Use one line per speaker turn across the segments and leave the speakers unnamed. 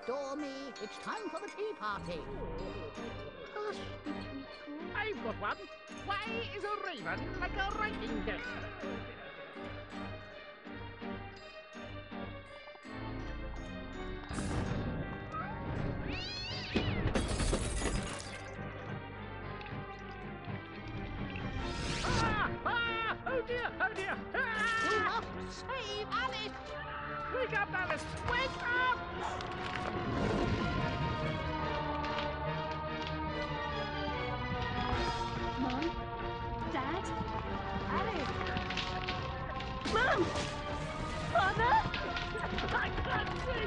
Adore me. It's time for the tea party.
I've got one. Why is a raven like a writing desk? Oh dear, oh dear!
You must save Alice.
Wake up, Alice! Wake up!
Mom? Dad? Alice? Mom! Father?
I can't see!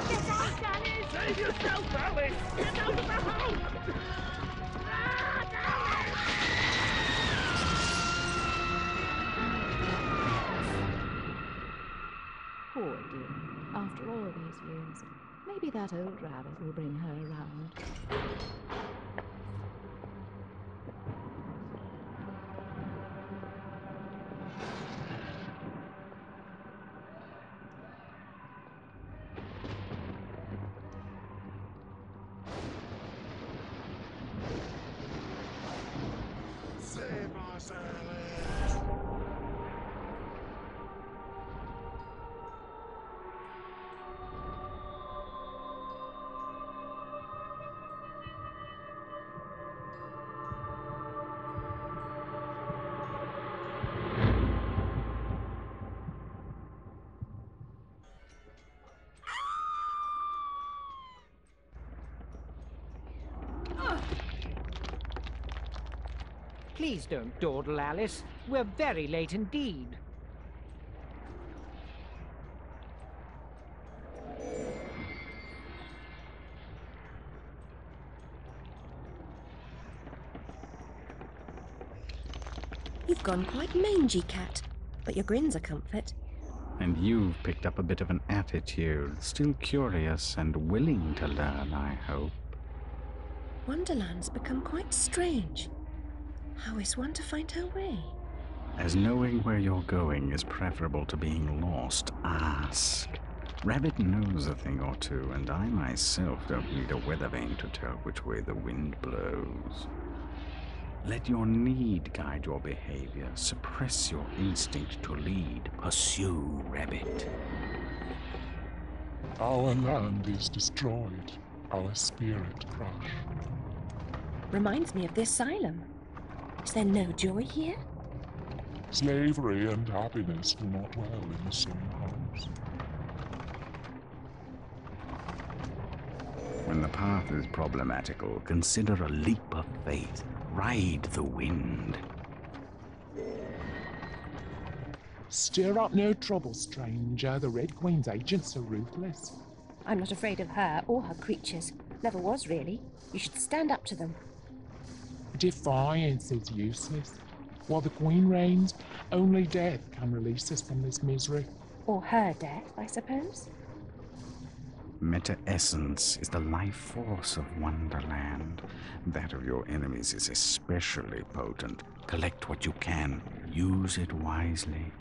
Get out, Alice!
Save yourself, Alice! Get out of the house!
Poor dear. After all these years, maybe that old rabbit will bring her around.
Save us, Alice!
Please don't dawdle, Alice. We're very late indeed.
You've gone quite mangy, Cat, but your grin's a comfort.
And you've picked up a bit of an attitude, still curious and willing to learn, I hope.
Wonderland's become quite strange. How is one to find her way?
As knowing where you're going is preferable to being lost, ask. Rabbit knows a thing or two, and I myself don't need a weather vane to tell which way the wind blows. Let your need guide your behavior. Suppress your instinct to lead. Pursue, Rabbit.
Our land is destroyed. Our spirit crushed.
Reminds me of the asylum. Is there no joy here?
Slavery and happiness do not dwell in the same house.
When the path is problematical, consider a leap of faith. Ride the wind.
Stir up no trouble, stranger. The Red Queen's agents are ruthless.
I'm not afraid of her or her creatures. Never was, really. You should stand up to them.
Defiance is useless. While the Queen reigns, only death can release us from this misery.
Or her death, I suppose.
Meta-essence is the life force of Wonderland. That of your enemies is especially potent. Collect what you can. Use it wisely.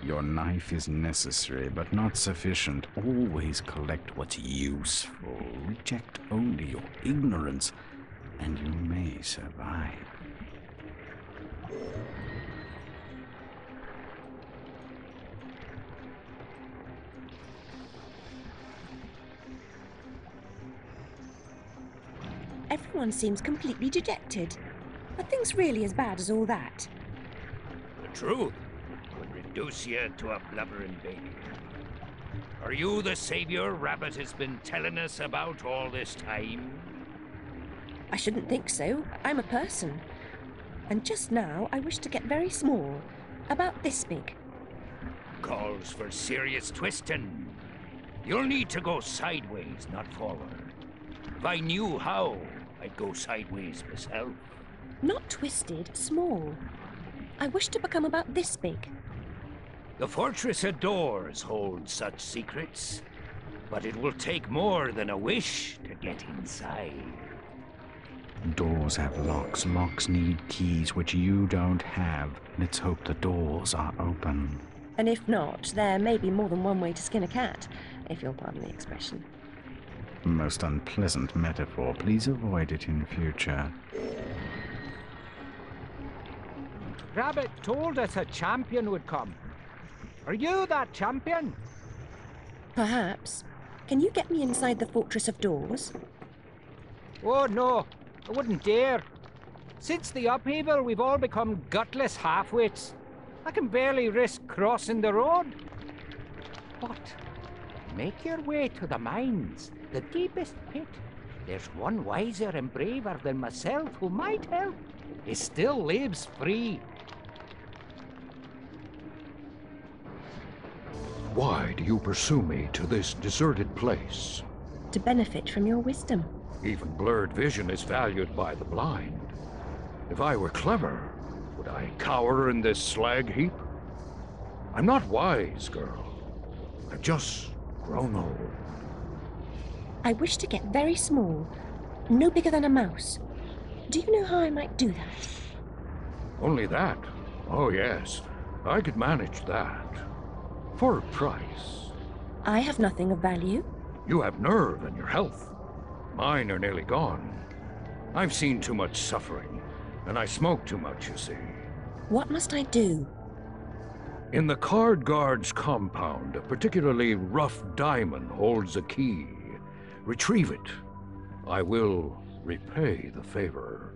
Your knife is necessary, but not sufficient. Always collect what's useful. Reject only your ignorance, and you may survive.
Everyone seems completely dejected. Are things really as bad as all that?
The truth would reduce you to a blubbering baby. Are you the savior Rabbit has been telling us about all this time?
I shouldn't think so. I'm a person. And just now, I wish to get very small. About this big.
Calls for serious twisting. You'll need to go sideways, not forward. If I knew how, I'd go sideways myself.
Not twisted, small. I wish to become about this big.
The fortress of doors holds such secrets, but it will take more than a wish to get inside.
Doors have locks. Locks need keys, which you don't have. Let's hope the doors are open.
And if not, there may be more than one way to skin a cat, if you'll pardon the expression.
Most unpleasant metaphor. Please avoid it in future.
Rabbit told us a champion would come. Are you that champion?
Perhaps. Can you get me inside the Fortress of Doors?
Oh, no. I wouldn't dare. Since the upheaval, we've all become gutless half-wits. I can barely risk crossing the road. But make your way to the mines, the deepest pit. There's one wiser and braver than myself who might help. He still lives free.
Why do you pursue me to this deserted place?
To benefit from your wisdom.
Even blurred vision is valued by the blind. If I were clever, would I cower in this slag heap? I'm not wise, girl. I've just grown old.
I wish to get very small, no bigger than a mouse. Do you know how I might do that?
Only that? Oh, yes. I could manage that. For a price.
I have nothing of value.
You have nerve and your health. Mine are nearly gone. I've seen too much suffering, and I smoke too much, you see.
What must I do?
In the Card Guard's compound, a particularly rough diamond holds a key. Retrieve it. I will repay the favor.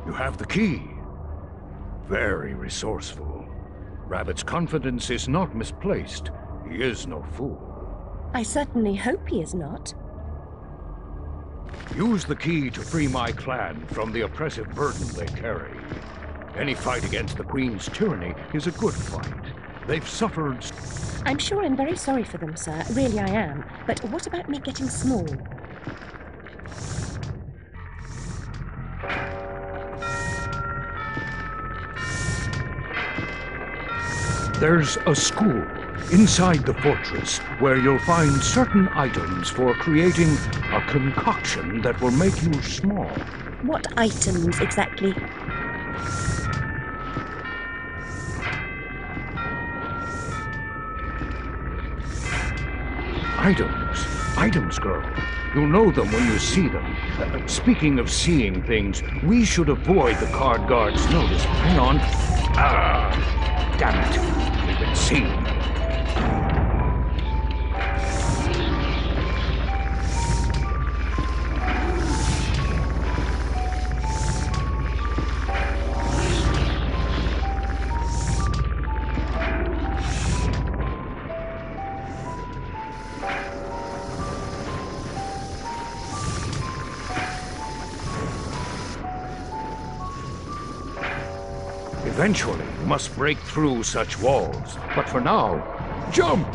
You have the key. Very resourceful. Rabbit's confidence is not misplaced. He is no fool.
I certainly hope he is not.
Use the key to free my clan from the oppressive burden they carry. Any fight against the Queen's tyranny is a good fight. They've suffered...
I'm sure I'm very sorry for them, sir. Really I am. But what about me getting small?
There's a school inside the fortress where you'll find certain items for creating a concoction that will make you small.
What items exactly?
Items, girl. You'll know them when you see them. Speaking of seeing things, we should avoid the Card Guard's notice. Hang on. Damn it. We've been seen. Eventually, we must break through such walls. But for now, jump!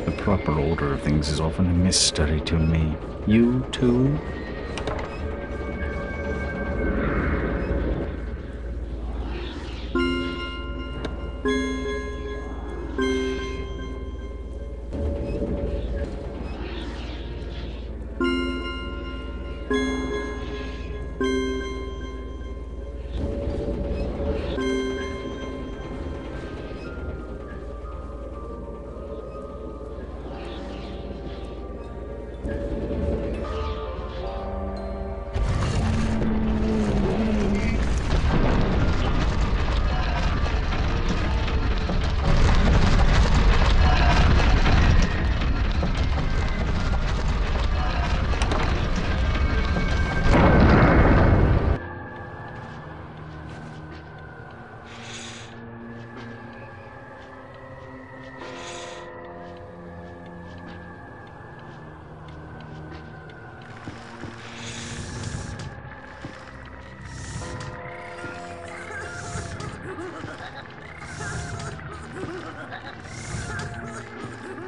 The proper order of things is often a mystery to me. You too?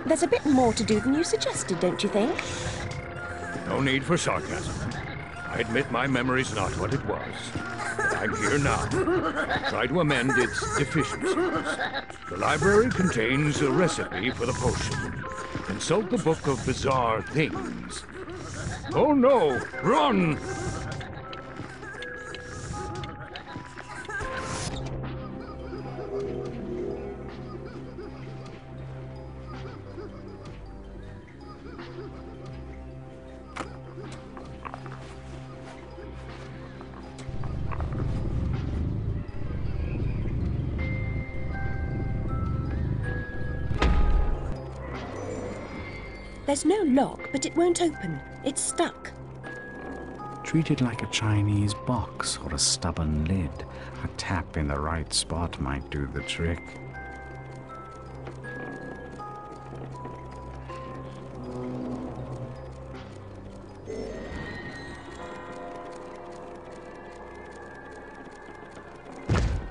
There's a bit more to do than you suggested, don't you think?
No need for sarcasm. I admit my memory's not what it was. But I'm here now. Try to amend its deficiencies. The library contains a recipe for the potion. Consult the Book of Bizarre Things. Oh no! Run!
There's no lock, but it won't open. It's stuck.
Treat it like a Chinese box or a stubborn lid. A tap in the right spot might do the trick.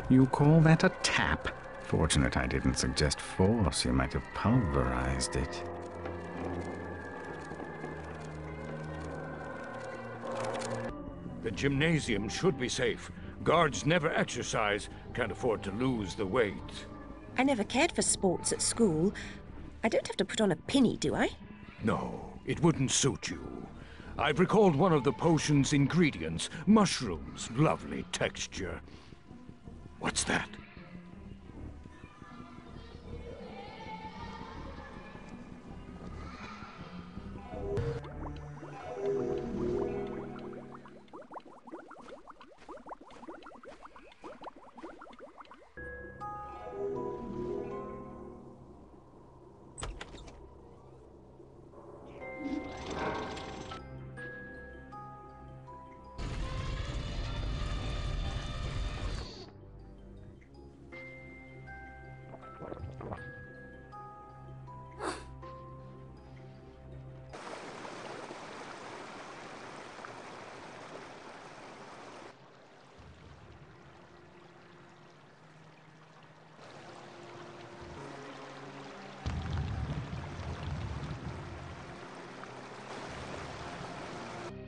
You call that a tap? Fortunate I didn't suggest force. You might have pulverized it.
The gymnasium should be safe. Guards never exercise, can't afford to lose the weight.
I never cared for sports at school. I don't have to put on a pinny, do I?
No, it wouldn't suit you. I've recalled one of the potion's ingredients. Mushrooms, lovely texture. What's that?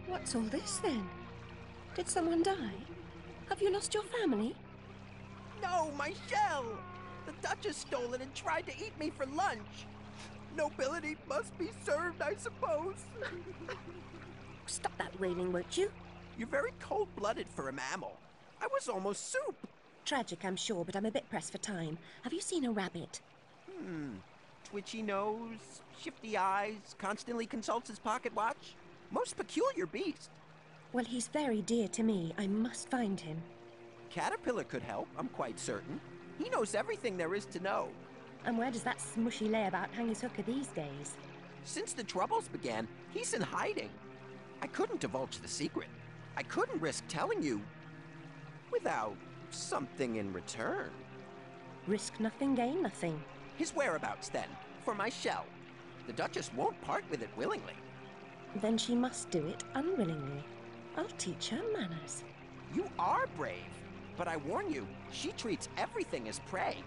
What's all this, then? Did someone die? Have you lost your family?
No, my shell! The Duchess stole it and tried to eat me for lunch. Nobility must be served, I suppose.
Stop that wailing, won't you?
You're very cold-blooded for a mammal. I was almost soup.
Tragic, I'm sure, but I'm a bit pressed for time. Have you seen a rabbit?
Twitchy nose, shifty eyes, constantly consults his pocket watch. Most peculiar beast.
Well, he's very dear to me. I must find him.
Caterpillar could help, I'm quite certain. He knows everything there is to know.
And where does that smushy layabout hang his hooker these days?
Since the troubles began, he's in hiding. I couldn't divulge the secret. I couldn't risk telling you without something in return.
Risk nothing, gain nothing.
His whereabouts, then, for my shell. The Duchess won't part with it willingly.
Then she must do it unwillingly. I'll teach her manners.
You are brave, but I warn you, she treats everything as prey.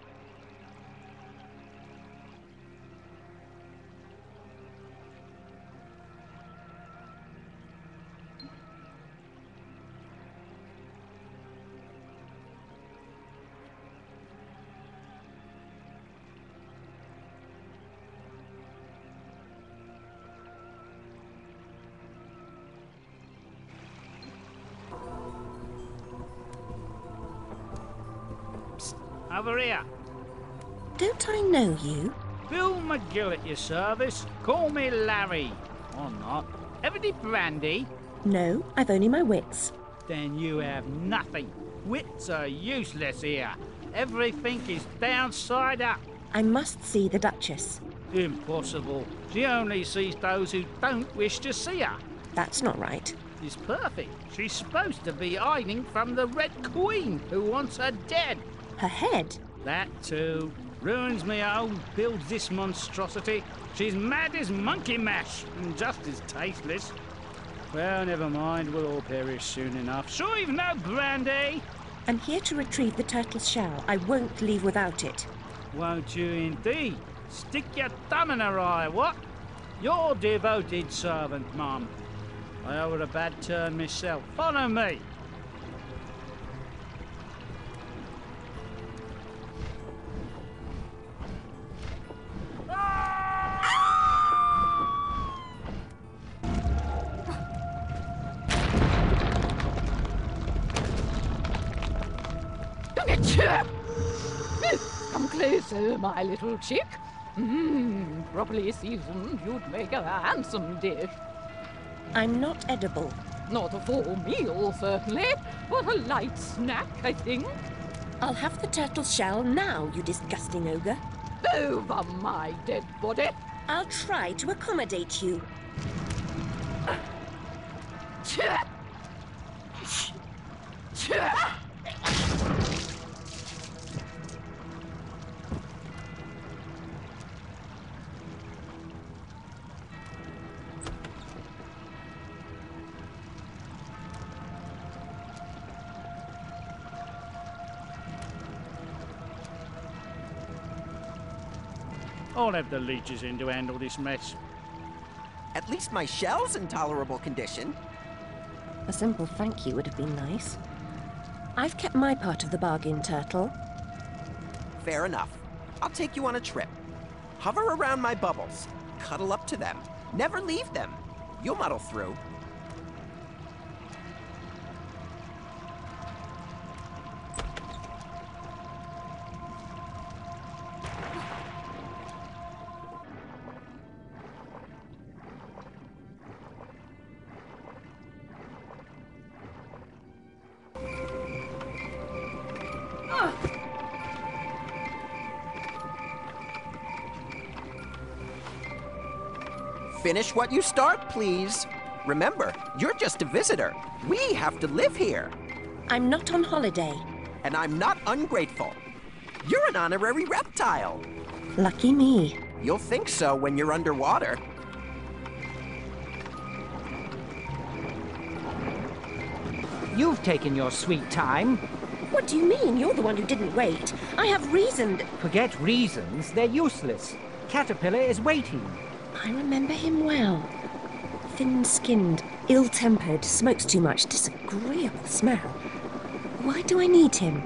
Over here.
Don't I know you?
Bill McGill at your service. Call me Larry. Or not. Ever any brandy?
No, I've only my wits.
Then you have nothing. Wits are useless here. Everything is downside up.
I must see the Duchess.
Impossible. She only sees those who don't wish to see her.
That's not right.
She's perfect. She's supposed to be hiding from the Red Queen, who wants her dead.
Her head?
That too. Ruins me home, builds this monstrosity. She's mad as monkey mash, and just as tasteless. Well, never mind, we'll all perish soon enough. Sure you've no brandy?
I'm here to retrieve the turtle's shell. I won't leave without it.
Won't you indeed?
Stick your thumb in her eye, what? Your devoted servant, Mum. I owe her a bad turn myself. Follow me.
Come closer, my little chick. Properly seasoned, you'd make a handsome dish.
I'm not edible.
Not a full meal, certainly, but a light snack, I think.
I'll have the turtle shell now, you disgusting ogre.
Over my dead body.
I'll try to accommodate you.
I'll have the leeches in to handle this mess.
At least my shell's in tolerable condition.
A simple thank you would have been nice. I've kept my part of the bargain, Turtle.
Fair enough. I'll take you on a trip. Hover around my bubbles. Cuddle up to them. Never leave them. You'll muddle through. Finish what you start, please. Remember, you're just a visitor. We have to live here.
I'm not on holiday.
And I'm not ungrateful. You're an honorary reptile.
Lucky me.
You'll think so when you're underwater.
You've taken your sweet time.
What do you mean? You're the one who didn't wait. I have reasoned.
Forget reasons, they're useless. Caterpillar is waiting.
I remember him well. Thin-skinned, ill-tempered, smokes too much, disagreeable smell. Why do I need him?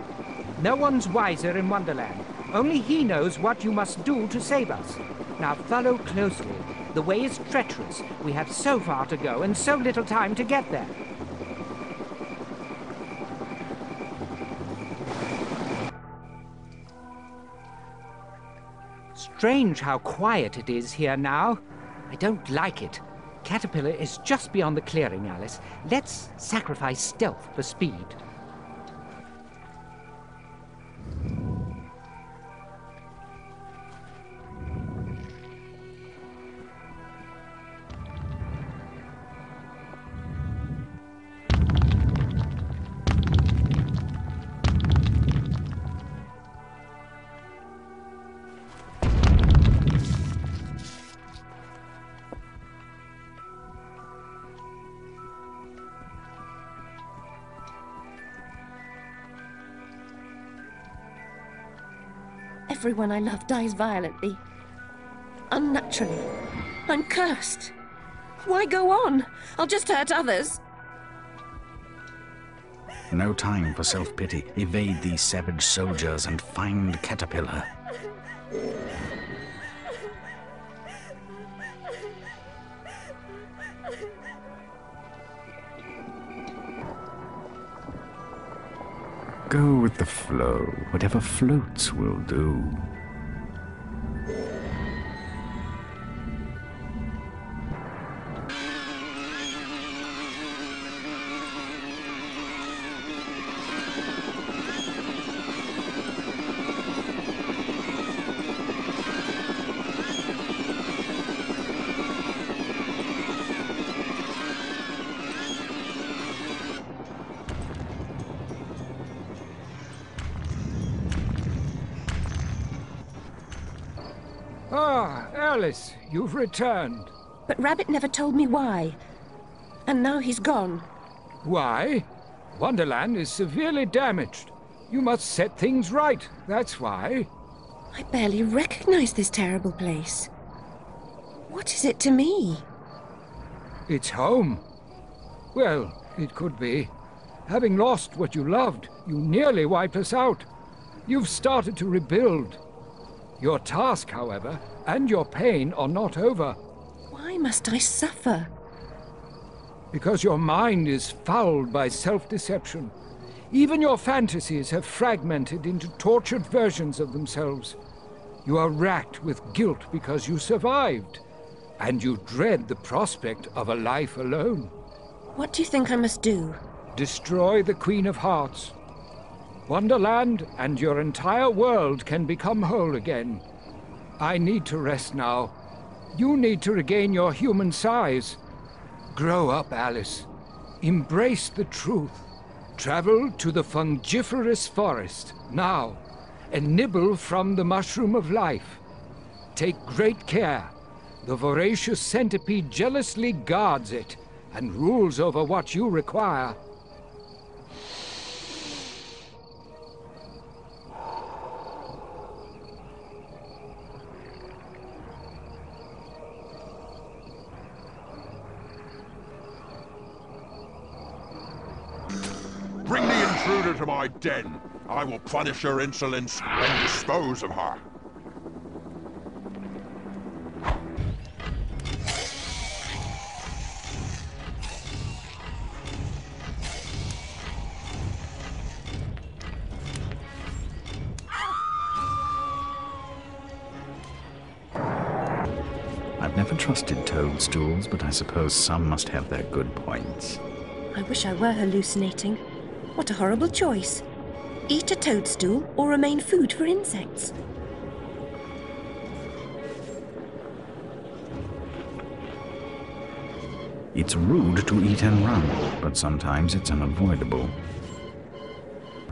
No one's wiser in Wonderland. Only he knows what you must do to save us. Now follow closely. The way is treacherous. We have so far to go and so little time to get there. Strange how quiet it is here now. I don't like it. Caterpillar is just beyond the clearing, Alice. Let's sacrifice stealth for speed.
Everyone I love dies violently. Unnaturally. I'm cursed. Why go on? I'll just hurt others.
No time for self-pity. Evade these savage soldiers and find Caterpillar. Go with the flow. Whatever floats will do.
Ah, Alice, you've returned.
But Rabbit never told me why. And now he's gone.
Why? Wonderland is severely damaged. You must set things right, that's why.
I barely recognize this terrible place. What is it to me?
It's home. Well, it could be. Having lost what you loved, you nearly wiped us out. You've started to rebuild. Your task, however, and your pain are not over.
Why must I suffer?
Because your mind is fouled by self-deception. Even your fantasies have fragmented into tortured versions of themselves. You are racked with guilt because you survived, and you dread the prospect of a life alone.
What do you think I must do?
Destroy the Queen of Hearts. Wonderland and your entire world can become whole again. I need to rest now. You need to regain your human size. Grow up, Alice. Embrace the truth. Travel to the fungiferous forest, now, and nibble from the mushroom of life. Take great care. The voracious centipede jealously guards it, and rules over what you require.
Bring the intruder to my den. I will punish her insolence and dispose of her.
I've never trusted toadstools, but I suppose some must have their good points.
I wish I were hallucinating. What a horrible choice. Eat a toadstool or remain food for insects.
It's rude to eat and run, but sometimes it's unavoidable.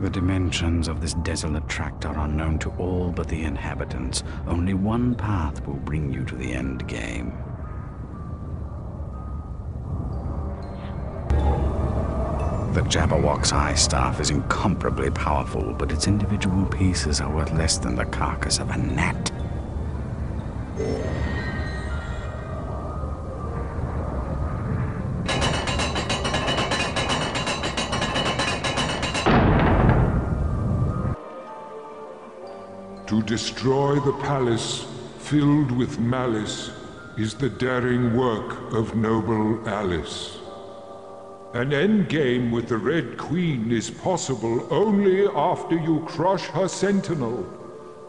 The dimensions of this desolate tract are unknown to all but the inhabitants. Only one path will bring you to the end game. The Jabberwock's eye staff is incomparably powerful, but its individual pieces are worth less than the carcass of a gnat.
To destroy the palace filled with malice is the daring work of noble Alice. An endgame with the Red Queen is possible only after you crush her sentinel,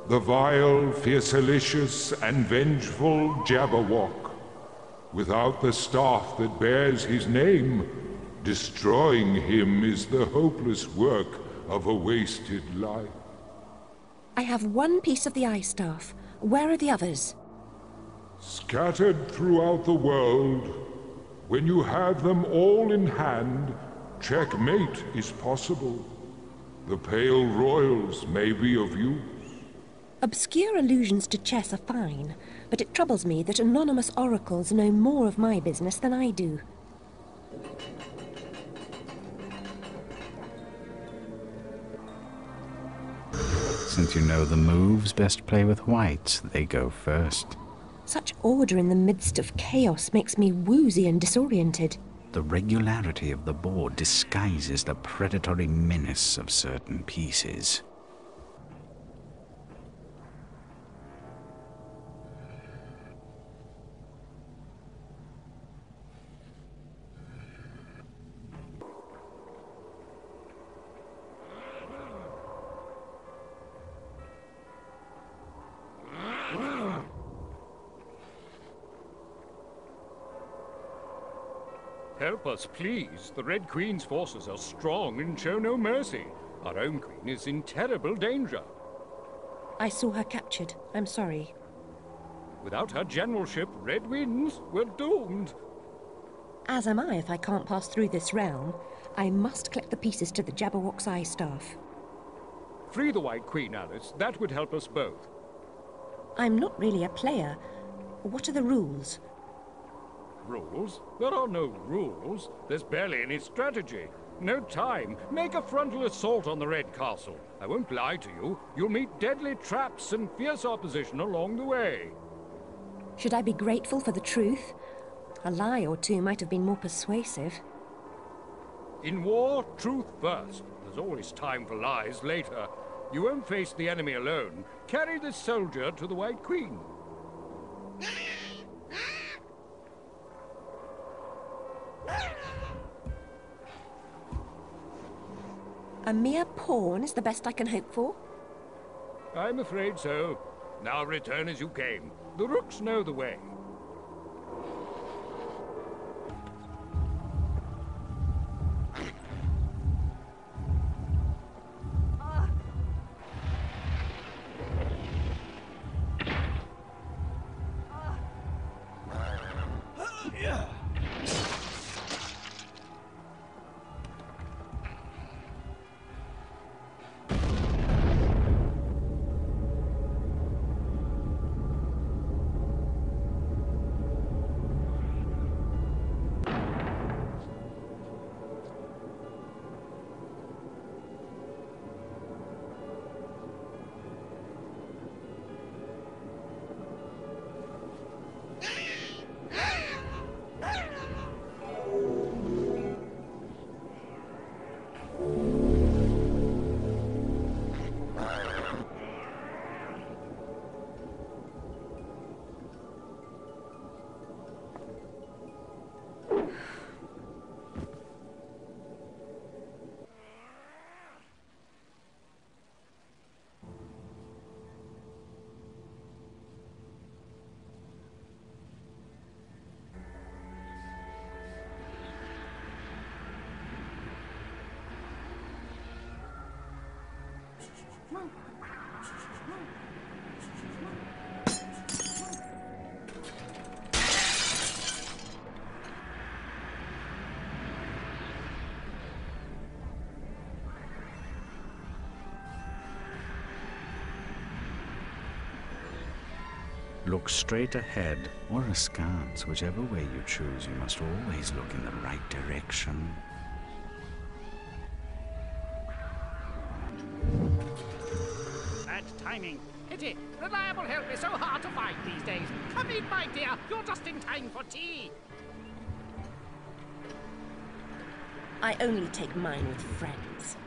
the vile, fiercelicious, and vengeful Jabberwock. Without the staff that bears his name, destroying him is the hopeless work of a wasted life.
I have one piece of the eye staff. Where are the others?
Scattered throughout the world, when you have them all in hand, checkmate is possible. The Pale Royals may be of use.
Obscure allusions to chess are fine, but it troubles me that anonymous oracles know more of my business than I do.
Since you know the moves, best play with whites. They go first.
Such order in the midst of chaos makes me woozy and disoriented.
The regularity of the board disguises the predatory menace of certain pieces.
Help us, please. The Red Queen's forces are strong and show no mercy. Our own queen is in terrible danger.
I saw her captured. I'm sorry.
Without her generalship, Red Winds, we're doomed.
As am I if I can't pass through this realm. I must collect the pieces to the Jabberwock's eye staff.
Free the White Queen, Alice. That would help us both.
I'm not really a player. What are the rules?
Rules? There are no rules. There's barely any strategy. No time. Make a frontal assault on the Red Castle. I won't lie to you. You'll meet deadly traps and fierce opposition along the way.
Should I be grateful for the truth? A lie or two might have been more persuasive.
In war, truth first. There's always time for lies later. You won't face the enemy alone. Carry this soldier to the White Queen.
A mere pawn is the best I can hope for?
I'm afraid so. Now return as you came. The rooks know the way.
Look straight ahead or askance, whichever way you choose. You must always look in the right direction.
Bad timing. Pity. Reliable help is so hard to find these days. Come in, my dear. You're just in time for tea.
I only take mine with friends.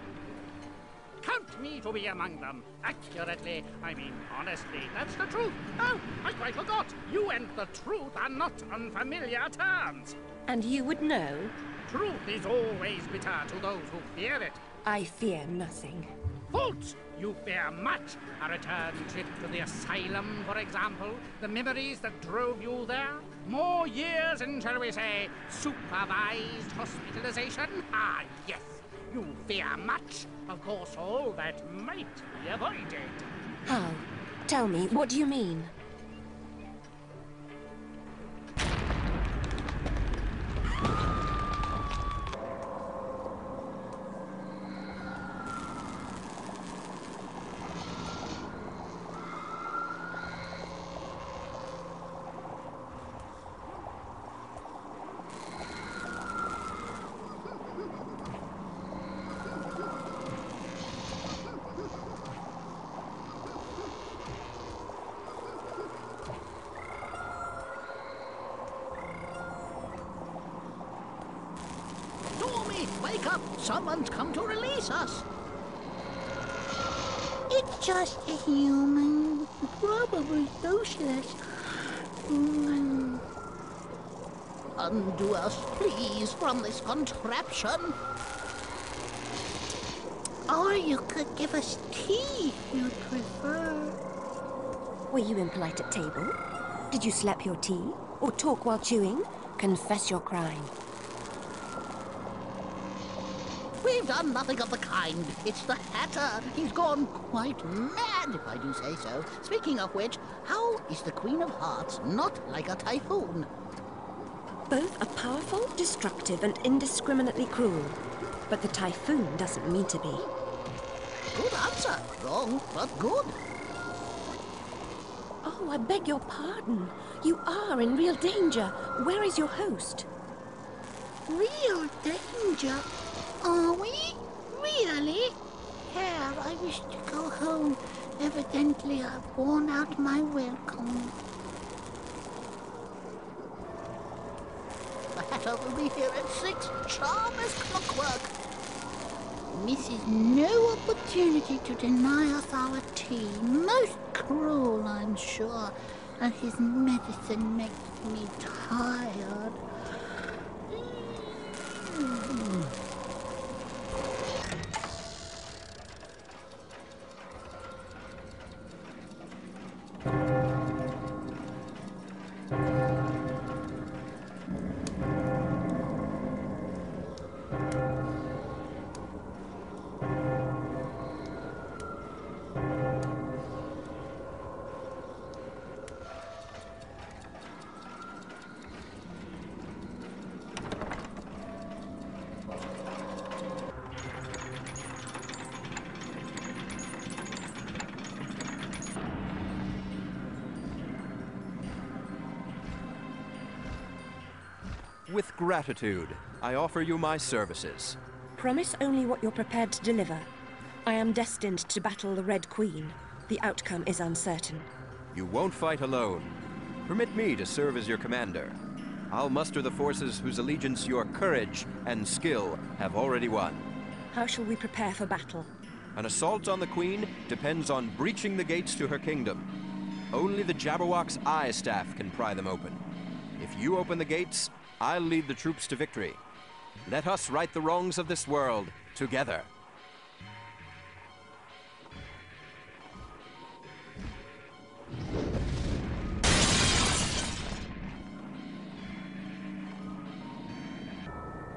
Count me to be among them. Accurately, I mean honestly, that's the truth. Oh, I quite forgot. You and the truth are not on familiar terms.
And you would know?
Truth is always bitter to those who fear it.
I fear nothing.
False! You fear much. A return trip to the asylum, for example. The memories that drove you there. More years in, shall we say, supervised hospitalization? Ah, yes. You fear much. Of course, all that might be avoided.
How? Tell me, what do you mean?
Wake up! Someone's come to release us!
It's just a human, probably socialist.
Undo us, please, from this contraption.
Or you could give us tea if you prefer.
Were you impolite at table? Did you slap your tea? Or talk while chewing? Confess your crime.
We've done nothing of the kind. It's the Hatter. He's gone quite mad, if I do say so. Speaking of which, how is the Queen of Hearts not like a typhoon?
Both are powerful, destructive, and indiscriminately cruel. But the typhoon doesn't mean to be.
Good answer. Wrong, but good.
Oh, I beg your pardon. You are in real danger. Where is your host?
Real danger? Are we? Really? Here, I wish to go home. Evidently, I've worn out my welcome.
The Hatter will be here at 6, sharp as clockwork.
Misses no opportunity to deny us our tea. Most cruel, I'm sure. And his medicine makes me tired.
With gratitude, I offer you my services.
Promise only what you're prepared to deliver. I am destined to battle the Red Queen. The outcome is uncertain.
You won't fight alone. Permit me to serve as your commander. I'll muster the forces whose allegiance your courage and skill have already won.
How shall we prepare for battle?
An assault on the Queen depends on breaching the gates to her kingdom. Only the Jabberwock's eye staff can pry them open. If you open the gates, I'll lead the troops to victory. Let us right the wrongs of this world together.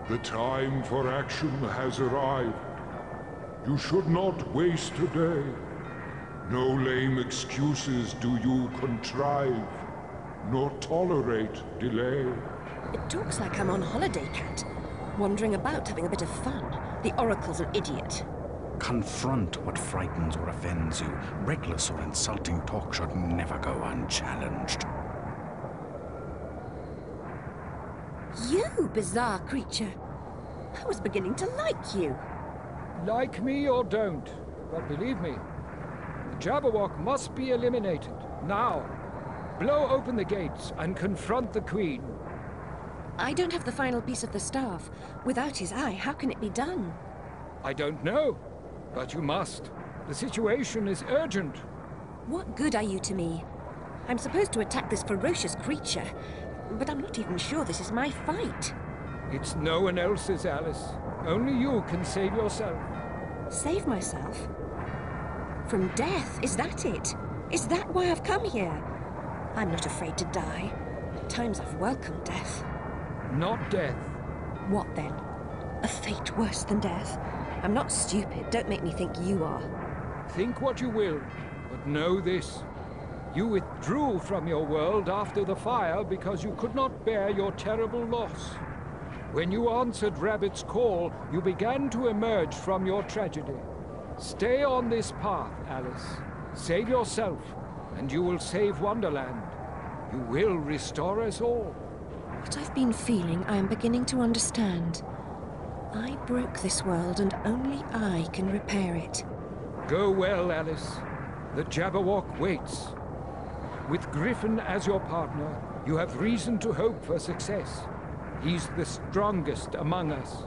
The time for action has arrived. You should not waste a day. No lame excuses do you contrive, nor tolerate delay.
It talks like I'm on holiday, Cat. Wandering about having a bit of fun. The Oracle's an idiot.
Confront what frightens or offends you. Reckless or insulting talk should never go unchallenged.
You bizarre creature. I was beginning to like you.
Like me or don't, but believe me, the Jabberwock must be eliminated, now. Blow open the gates and confront the Queen.
I don't have the final piece of the staff. Without his eye, how can it be done?
I don't know, but you must. The situation is urgent.
What good are you to me? I'm supposed to attack this ferocious creature, but I'm not even sure this is my fight.
It's no one else's, Alice. Only you can save yourself.
Save myself? From death, is that it? Is that why I've come here? I'm not afraid to die. At times I've welcomed death.
Not death.
What then? A fate worse than death? I'm not stupid. Don't make me think you are.
Think what you will, but know this. You withdrew from your world after the fire because you could not bear your terrible loss. When you answered Rabbit's call, you began to emerge from your tragedy. Stay on this path, Alice. Save yourself, and you will save Wonderland. You will restore us all.
What I've been feeling, I am beginning to understand. I broke this world, and only I can repair it.
Go well, Alice. The Jabberwock waits. With Griffin as your partner, you have reason to hope for success. He's the strongest among us.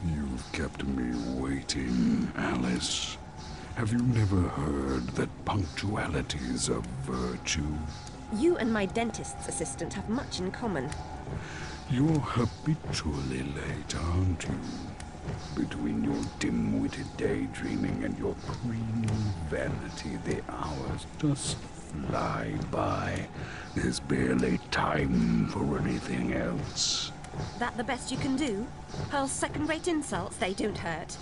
You've kept me waiting, Alice. Have you never heard that punctuality is a virtue?
You and my dentist's assistant have much in common.
You're habitually late, aren't you? Between your dim-witted daydreaming and your creamy vanity, the hours just fly by. There's barely time for anything else.
That the best you can do? Hurl second-rate insults, they don't hurt.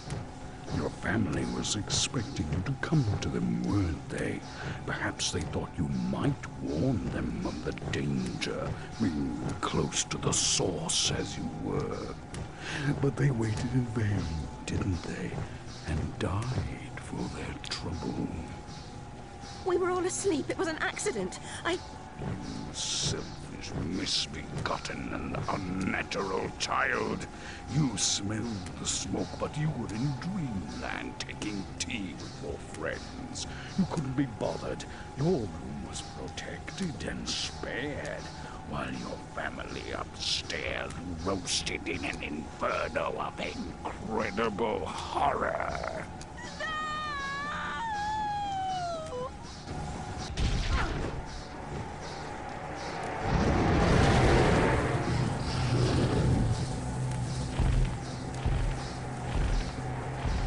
Your family was expecting you to come to them, weren't they? Perhaps they thought you might warn them of the danger, being close to the source as you were. But they waited in vain, didn't they? And died for their trouble.
We were all asleep. It was an accident.
You selfish
misbegotten and unnatural child. You smelled the smoke, but you were in dreamland taking tea with your friends. You couldn't be bothered. Your room was protected and spared, while your family upstairs roasted in an inferno of incredible horror.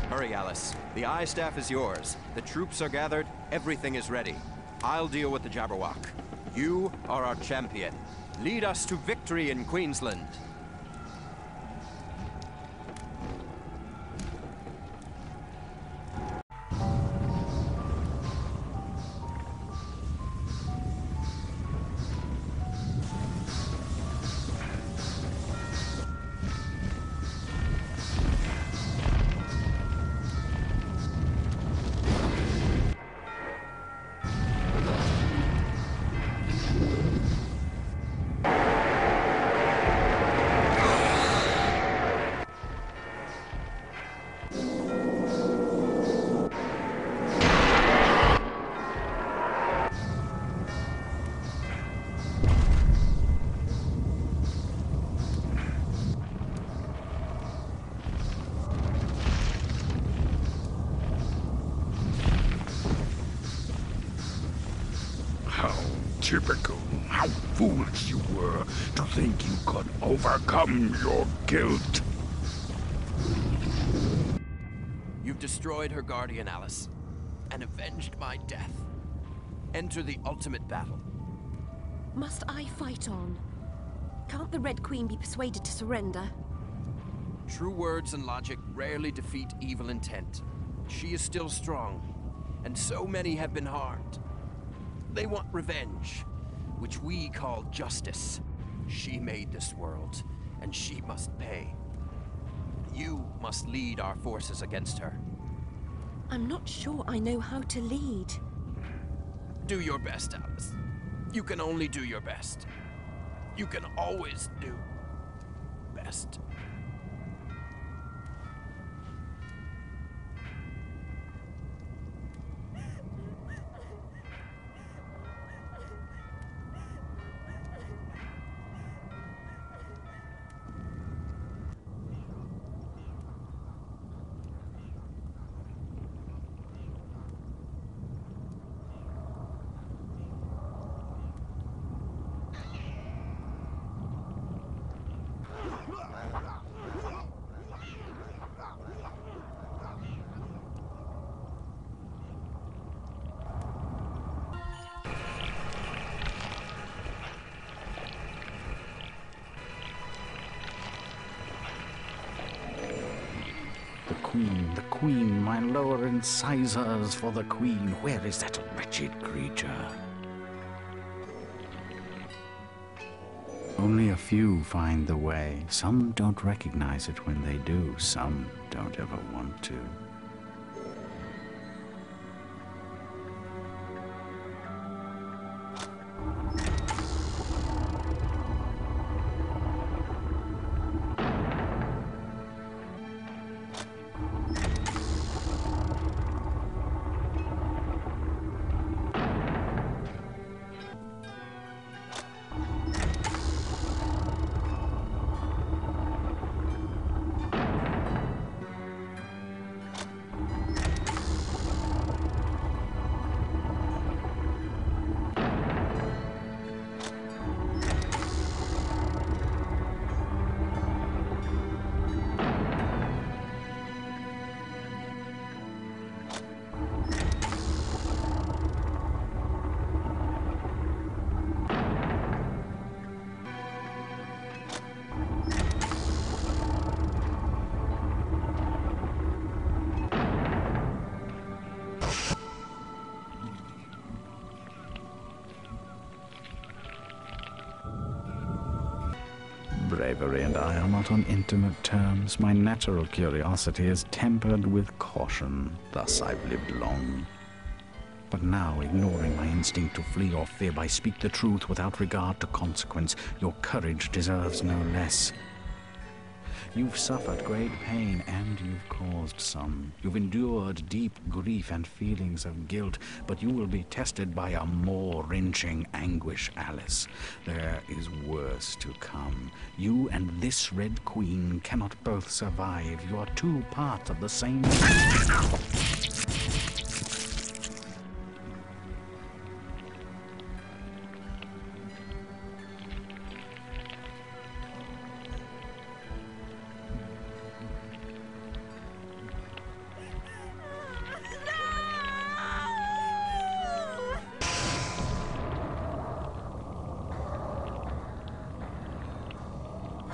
Hurry, Alice. The eye staff is yours. The troops are gathered. Everything is ready. I'll deal with the Jabberwock. You are our champion. Lead us to victory in Queensland.
Typical. How foolish you were to think you could overcome your guilt.
You've destroyed her guardian, Alice, and avenged my death. Enter the ultimate battle.
Must I fight on? Can't the Red Queen be persuaded to surrender?
True words and logic rarely defeat evil intent. She is still strong, and so many have been harmed. They want revenge, which we call justice. She made this world, and she must pay. You must lead our forces against her.
I'm not sure I know how to lead.
Do your best, Alice. You can only do your best. You can always do best.
The Queen, my lower incisors for the Queen. Where is that wretched creature? Only a few find the way. Some don't recognize it when they do. Some don't ever want to. Bravery and I are not on intimate terms. My natural curiosity is tempered with caution. Thus I've lived long. But now, ignoring my instinct to flee or fib, I speak the truth without regard to consequence. Your courage deserves no less. You've suffered great pain, and you've caused some. You've endured deep grief and feelings of guilt, but you will be tested by a more wrenching anguish, Alice. There is worse to come. You and this Red Queen cannot both survive. You are two parts of the same...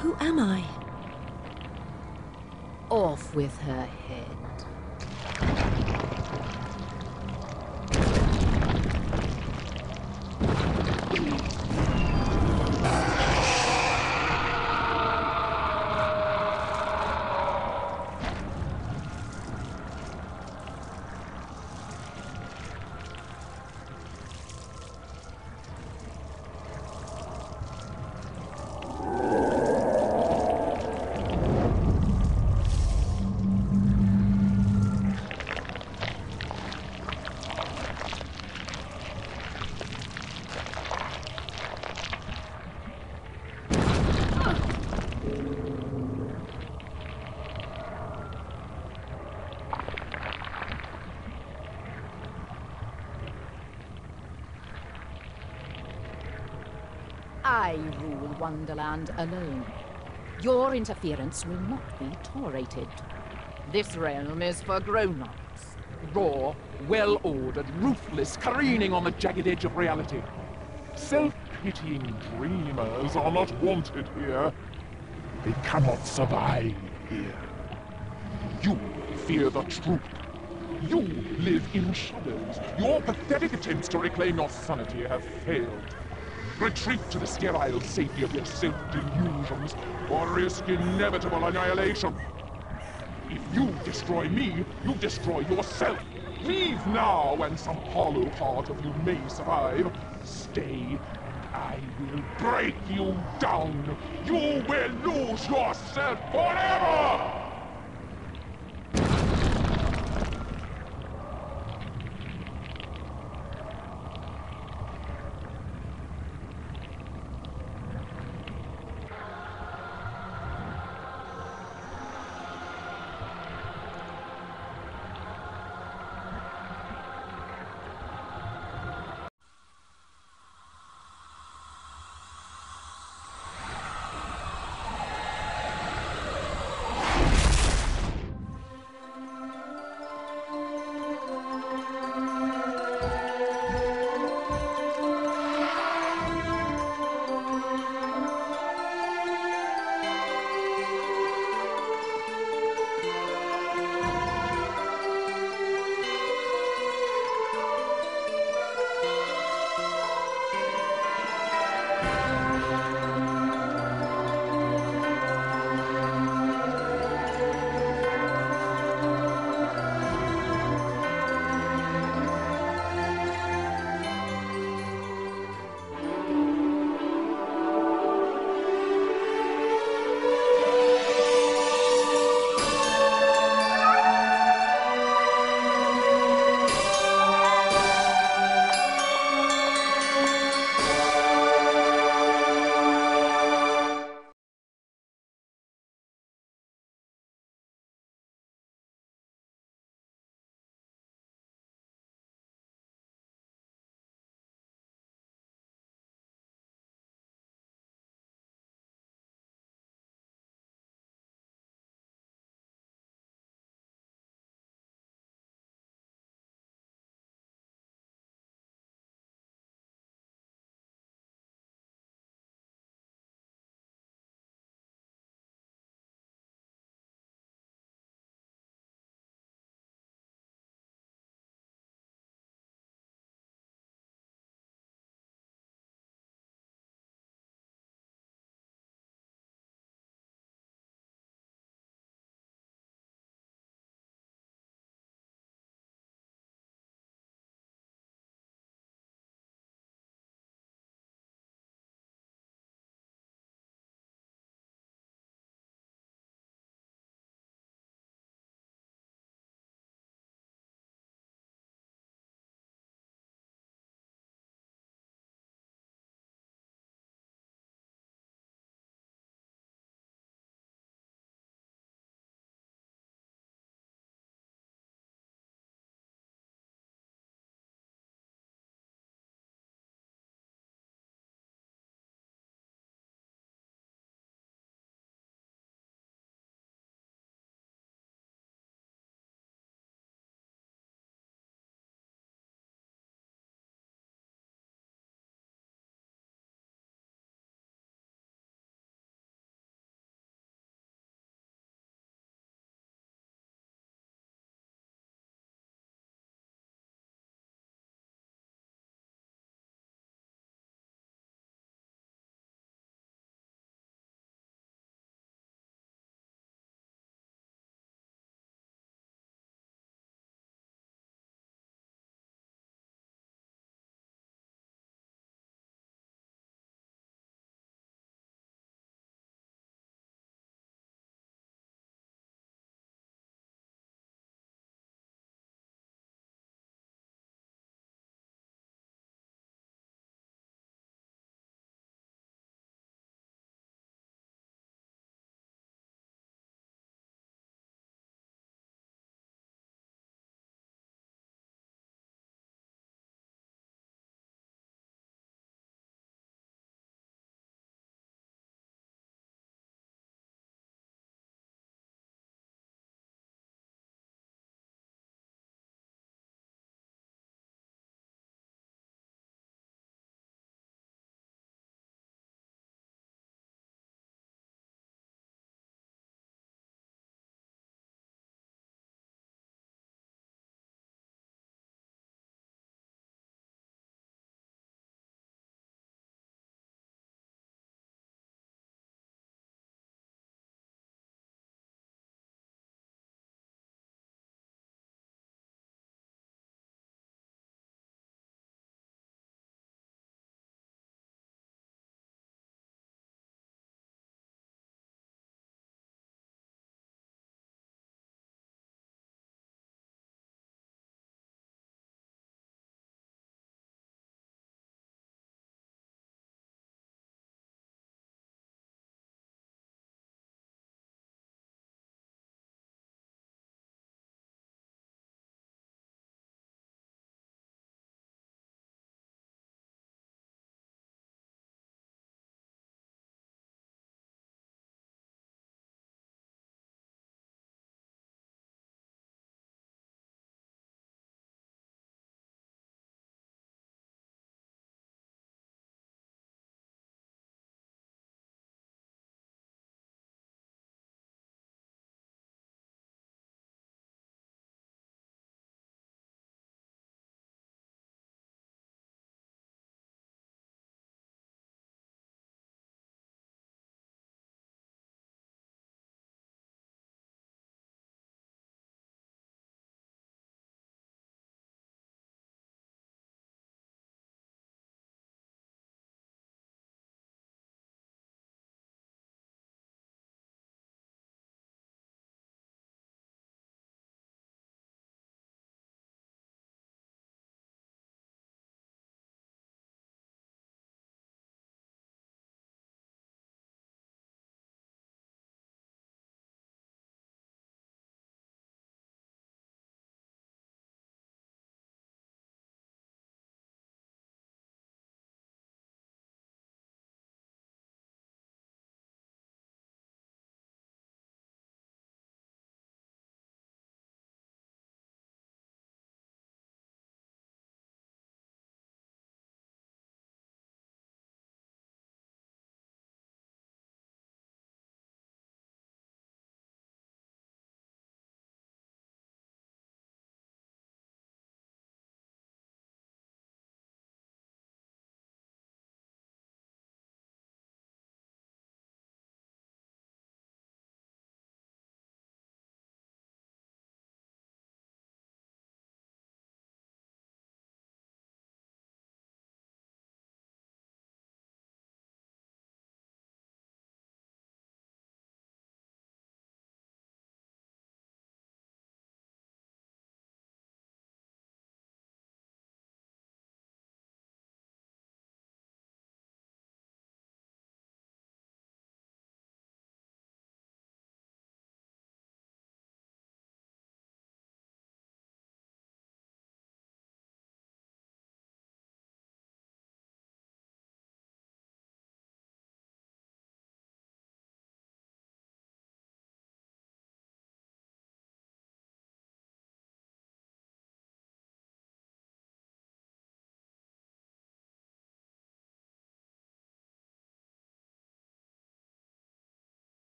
Who am I?
Off with her head. I rule Wonderland alone. Your interference will not be tolerated. This realm is for grown-ups.
Raw, well-ordered, ruthless, careening on the jagged edge of reality. Self-pitying dreamers are not wanted here. They cannot survive here. You fear the truth. You live in shadows. Your pathetic attempts to reclaim your sanity have failed. Retreat to the sterile safety of your self-delusions, or risk inevitable annihilation. If you destroy me, you destroy yourself. Leave now, and some hollow part of you may survive. Stay, and I will break you down. You will lose yourself forever!